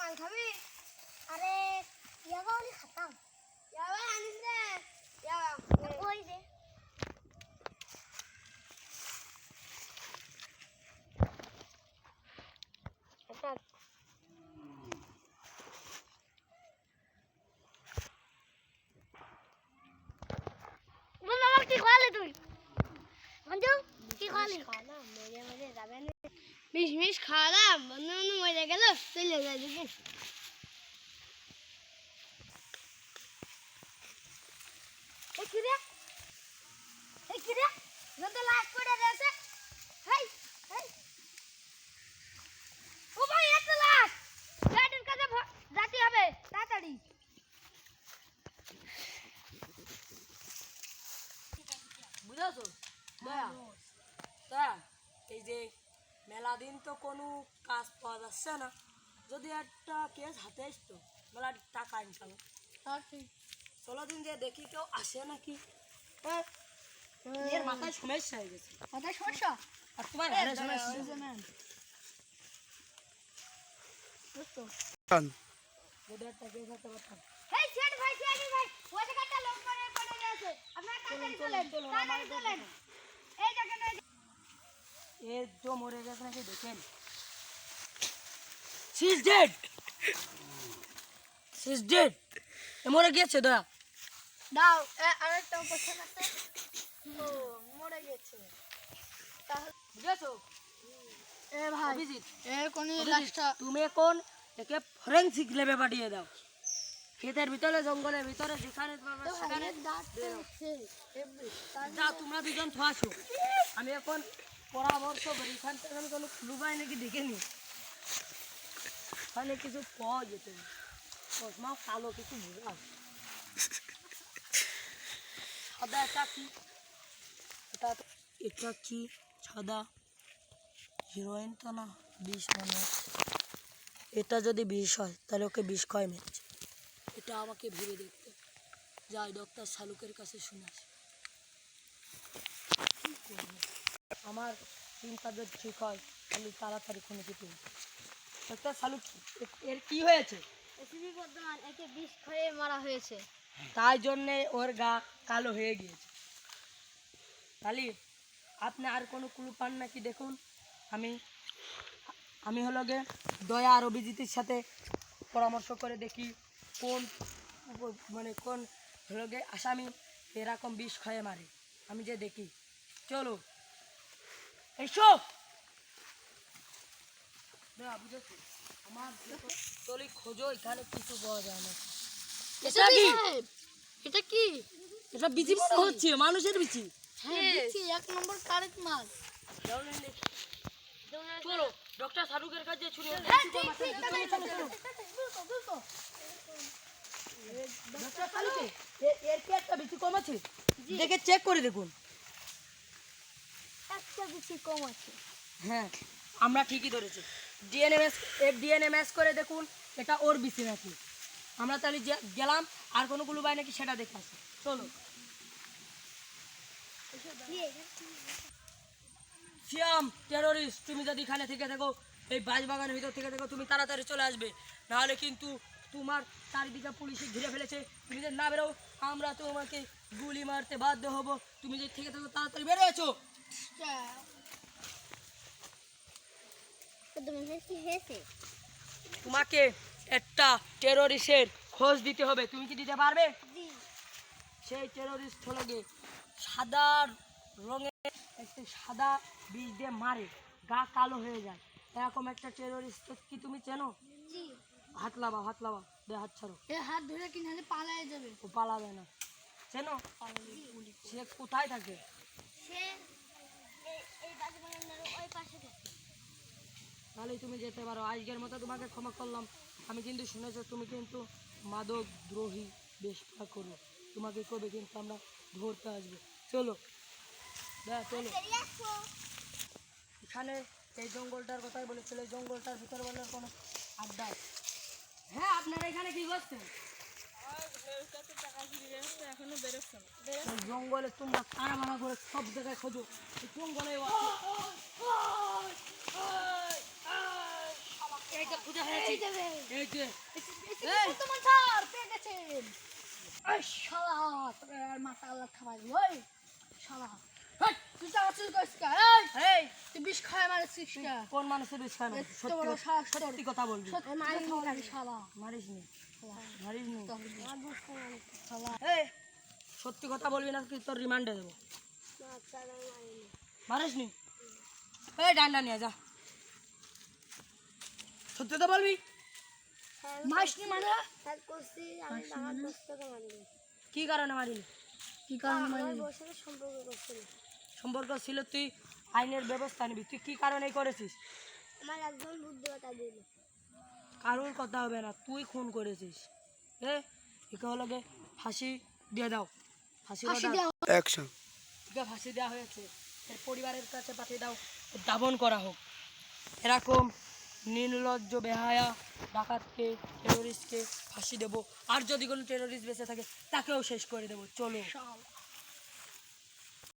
মাল খাবি? আরে ইয়াবা ওলি খাতাম। ইয়াবা আনিস রে। ইয়াবা কই রে? এটা বন্ধু কি খাওয়ালে তুই? বন্ধু কি খাওয়ালি? খাওয়ালাম মজা মজা যাবে না। মিশ খাওয়ালাম বন্ধু বন্ধু মজা গেল চলে যায় দেখি। এই কি রে নন্দে লাইট পড়ে গেছে। হেই হেই ও ভাই এত লাইট লাইটের কাছে যেতে হবে তাড়াতাড়ি। বুঝেছো দয়া দয়া এই যে মেলা দিন তো কোনো কাজ পাওয়া যাচ্ছে না, যদি একটা কেস হাতে আসতো মেলা টাকা ইনকাম। চলো দিন যে দেখি কেউ আসে নাকি। হ্যাঁ এর মাথায় সমস্যা হয়ে গেছে। মাথায় সমস্যা আর তোমার ঘরে সমস্যা যদি একটা কেস হাতে পারতাম। হেই সেট ভাই ওই জায়গাটা লোক পড়ে গেছে। আপনারা তাড়াতাড়ি চলেন তাড়াতাড়ি চলেন। এই দেখেন এ তো মরে গেছে নাকি দেখেন। She is dead. She is dead. এ মরে গেছে দয়া। দাও আরেকটা কোশ্চেন আছে। ও মরে গেছে তাহলে বুঝেছো এ ভাই অভিজিৎ এ কোনি লাস্টটা তুমি কোন একে ফরেনসিক ল্যাবে পাঠিয়ে দাও। ক্ষেতের ভিতরে জঙ্গলের ভিতরে যেখানে পারবে সেখানে যাও। তোমরা দুজন থাকো, আমি এখন পরামর্শ করি এখান থেকে আমি কোনো ক্লু পাই নাকি দেখে নি। ওখানে কিছু পাওয়া যেত চশমা কালো কিছু বোঝা সাদা। এটা কি এটা কি সাদা হিরোইন তো না, বিষ মানে। এটা যদি বিষ হয় তাহলে ওকে বিষ কয় মেরেছে, এটা আমাকে ভেবে দেখতে যাই ডক্টর শালুকের কাছে শুনে আসি। আমার চিন্তা যদি ঠিক হয় তাহলে তাড়াতাড়ি কোনো কিছু। ডক্টর শালুক এর কি হয়েছে? এসবি বর্তমান একে বিষ খেয়ে মারা হয়েছে, তাই জন্যে ওর গা কালো হয়ে গিয়েছে। তাহলে আপনি আর কোনো ক্লু পান নাকি দেখুন। আমি হলো গে দয়া আর অভিজিতের সাথে পরামর্শ করে দেখি কোন মানে কোন হলো গে আসামি এরকম বিষ খেয়ে মারে। আমি যে দেখি চলো এইসো দয়া বুঝেছো আমার চলি খোঁজো এখানে কিছু পাওয়া যায় না। এটা কি? এটা কি? এটা বিচি মনে হচ্ছে মানুষের বিচি। হ্যাঁ বিচি এক নম্বর কারেক্ট মাল। চলো ডক্টর শাহরুখের কাছে ছুটে এর কি একটা বিচি কম আছে দেখে চেক করে দেখুন। একটা বিচি কম আছে। হ্যাঁ আমরা ঠিকই ধরেছি। ডিএনএ ম্যাচ করে দেখুন এটা ওর বিচি নাকি। আমরা তাহলে গেলাম আর কোনো গুলো পাই নাকি সেটা দেখে আসি। চলো শিয়াম টেরোরিস্ট, তুমি যদি এখানে থেকে থাকো এই বাঁশবাগানের ভিতর থেকে থাকো তুমি তাড়াতাড়ি চলে আসবে, নাহলে কিন্তু তোমার চারিদিকে পুলিশে ঘিরে ফেলেছে। তুমি যদি না বেরো আমরা তোমাকে গুলি মারতে বাধ্য হব। তুমি যদি থেকে থাকো তাড়াতাড়ি বেরোয়েছো। তোমাকে একটা টেরোরিস্টের খোঁজ দিতে হবে, তুমি কি দিতে পারবে? সেই টেরোরিস্ট হলো গিয়ে সাদা রঙের একটা সাদা বিষ দিয়ে মারে গা কালো হয়ে যায় এরকম একটা টেরোরিস্ট কি তুমি চেনো? হাত লাবা দে হাত ছাড়ো। হাত ধরে কি নাহলে পালায়ে যাবে। ও পালাবে না। চেনো? সে কোথায় থাকে? সে এই বাজবাগানের ওই পাশে থাকে। তাহলেই তুমি যেতে পারো। আজকের মতো তোমাকে ক্ষমা করলাম। আমি কিন্তু শুনেছো তুমি কিন্তু মাদক দ্রোহী বেশটা করো, তোমাকে কবে কিন্তু আমরা ধরতে আসবো। চলো চলো এখানে এই জঙ্গলটার কথাই বলেছিল, এই জঙ্গলটার ভিতরে বলে কোনো আড্ডা। হ্যাঁ আপনারা এখানে কি করছেন? এই জঙ্গলে তোমরা কারামারা করে সব জায়গায় খোঁজো, এই জঙ্গলে এইটা খুঁজে ফেলেছি। এই যে এই, তোমার স্যার পেয়ে গেছেন। এই শালা তোর আর মাথা আল্লাহ খাওয়াই ওই শালা হেই তুই যা চুল করিস কা এই এই তুই বিষ খায় মারছিস কা কোন মানুষের বেশ খায় না? এত বড় সাহস তোর। সত্যি কথা বলবি। সত্যি মারি শালা মারিস নি, মারিস নি। আর বুঝ খায় শালা এই সত্যি কথা বলবি না কি তোর রিমান্ডে দেবো। না স্যার আমি মারিনি মারিস নি? এই ডান্ডা নিয়ে যা, সত্যি কথা বলবি। মাসনি মানে স্যার করছি আমি আমার দোস্তকে মারিনি কি কারণে মারিলি? কি কারণে মারিনি ওর সাথে সম্পর্ক করছিল সম্পর্ক ছিল, তুই আইনের ব্যবস্থা নিবি। তুই কি কারণে করেছিস? আমার একজন বুদ্ধিমত্তা দিল কারোর কথা হবে না, তুই খুন করেছিস। একে হলো গে ফাঁসি দিয়ে দাও, ফাঁসি অ্যাকশন। ফাঁসি দেওয়া হয়েছে, এর পরিবারের কাছে পাঠিয়ে দাও, এর দাবন করা হোক। এরকম নির্লজ্জ বেহায়া ডাকাতকে, টেরোরিস্টকে ফাঁসি দেবো, আর যদি কোনো টেরোরিস্ট বেঁচে থাকে তাকেও শেষ করে দেবো। চলো।